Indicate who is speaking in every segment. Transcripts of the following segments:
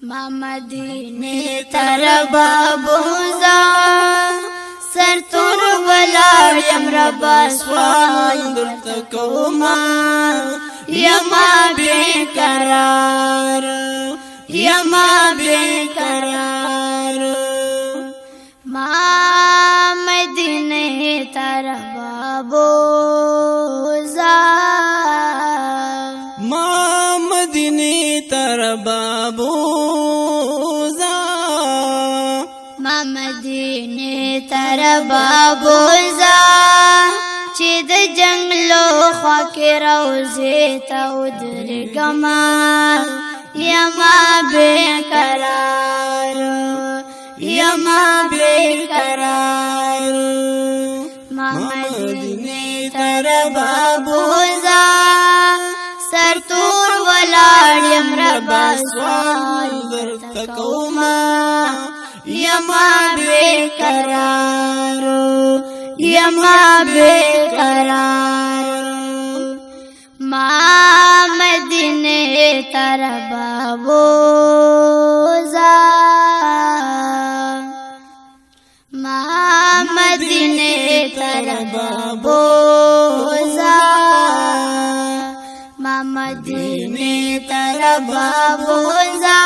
Speaker 1: ما مدینه تر بابوزا سر تور ولاړ یم ربا سوال درته کوما یما بیقرار یما بیقرار ما مدینه تر بابوزا
Speaker 2: ما مدینه تر بابوزا
Speaker 1: ما مدینه تر بابوزا چې د جنگلو خوا کې روزې ته ودرېږمه یما بیقرار یما بیقرار ما مدینه تر بابوزا سر تور ولاړ یم ربا سوال درته کوما یما بیقرار یما بیقرار ما مدینه تر بابوزا ما مدینه تر بابوزا ما مدینه تر بابوزا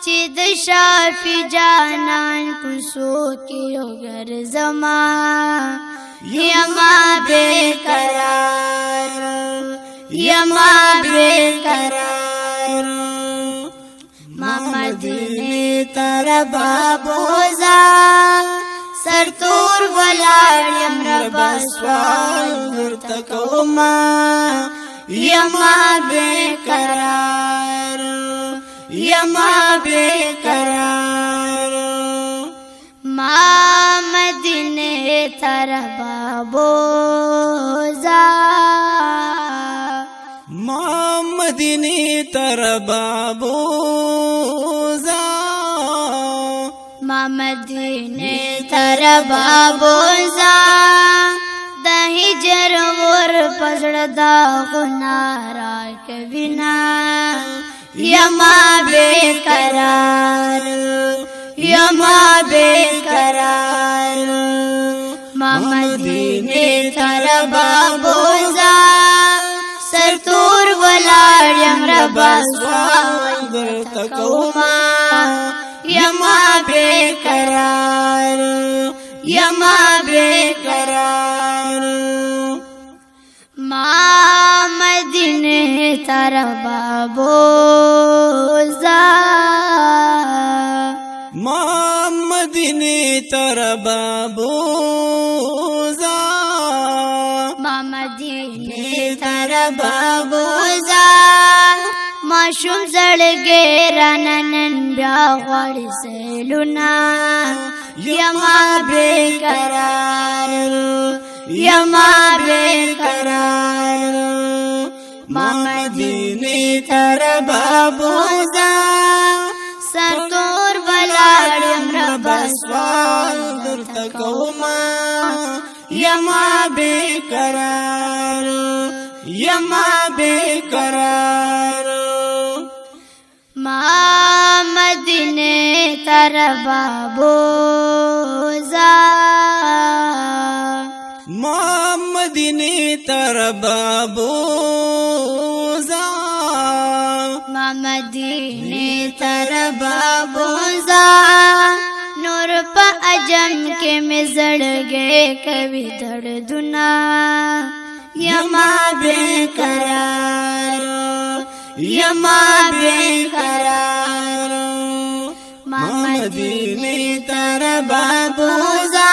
Speaker 1: چې د شافی جانان کوڅو کې وګرځما یما بیقرار یما بیقرار ما مدینه تر بابوزا سر تور ولاړ یم ربا سوال درته کوما یما بیقرار یما بیقرار ما مدینه تر بابوزا
Speaker 2: ما مدینه تر بابوزا
Speaker 1: ما مدینه تر بابوزا د هجر ور پزړه دا غنارا کوینا یما بیقرار یما بیقرار ما مدینه تر بابوزا سر تور ولاړ یم ربا سوال درته کوما یما بیقرار یما بیقرار ما مدینه تر بابوزا
Speaker 2: ما مدینه تر بابوزا
Speaker 1: ما مدینه تر بابوزا ما شوم زړګې رانن بیا غوړې سیلونه یما بیقرار یما بیقرار ما مدینه تر بابوزا سر تور ولاړ یم ربا سوال درته کوما یما بیقرار یما بیقرار ما مدینه تر بابوزا
Speaker 2: ما مدینه تر بابوزا
Speaker 1: ما مدینه تر بابوزا نور په اجم کې مې زړګې کوي دردونه یما بیقرار یما بیقرار ما مدینه تر بابوزا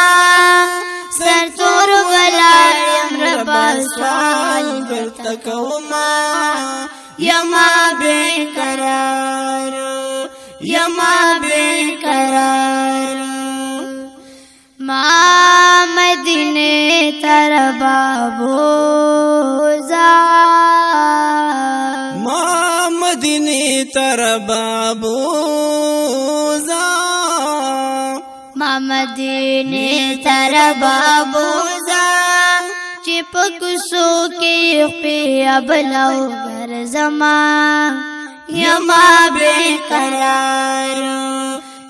Speaker 1: سر تور ولاړ یم ربا سوال درته کوما یما بیقرار یما بیقرار ما مدینه تر بابوزا
Speaker 2: ما مدینه تر بابوزا
Speaker 1: ما مدینه تر بابوزا چې په کوڅو کې خپې ابلو ګرځما یما بیقرار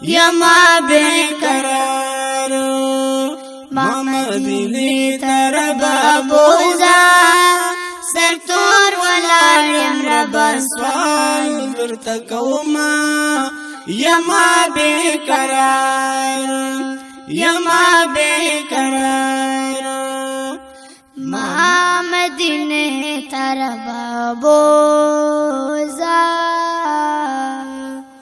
Speaker 1: یما بیقرار ما مدینه تربا بوزا سرتور ولاړم ربا
Speaker 2: سوال درته کوما یما بیقرار یما بیقرار
Speaker 1: ما مدینه تربا بوزا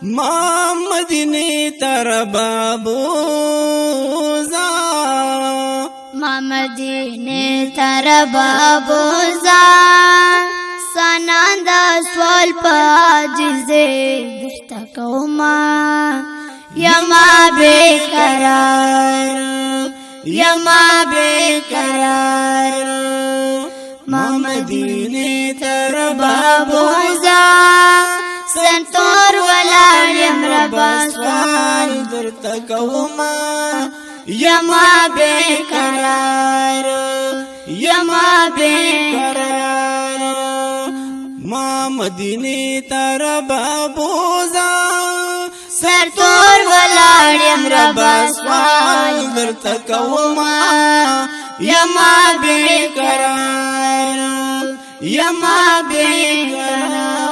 Speaker 2: ما مدینه تربا بوزا
Speaker 1: ما مدینه تربا بوزا سناندا سوال پاجزه درتا کوما یما بیقرار یما بیقرار ما مدینه تربا بوزا سنتور ولاړم ربا سوال
Speaker 2: درته کوما
Speaker 1: یما بیقرار یما بیقرار
Speaker 2: ما مدینه تربا بوزا
Speaker 1: سرتور ولاړم ربا
Speaker 2: سوال درته کوما
Speaker 1: یما بیقرار یما بیقرار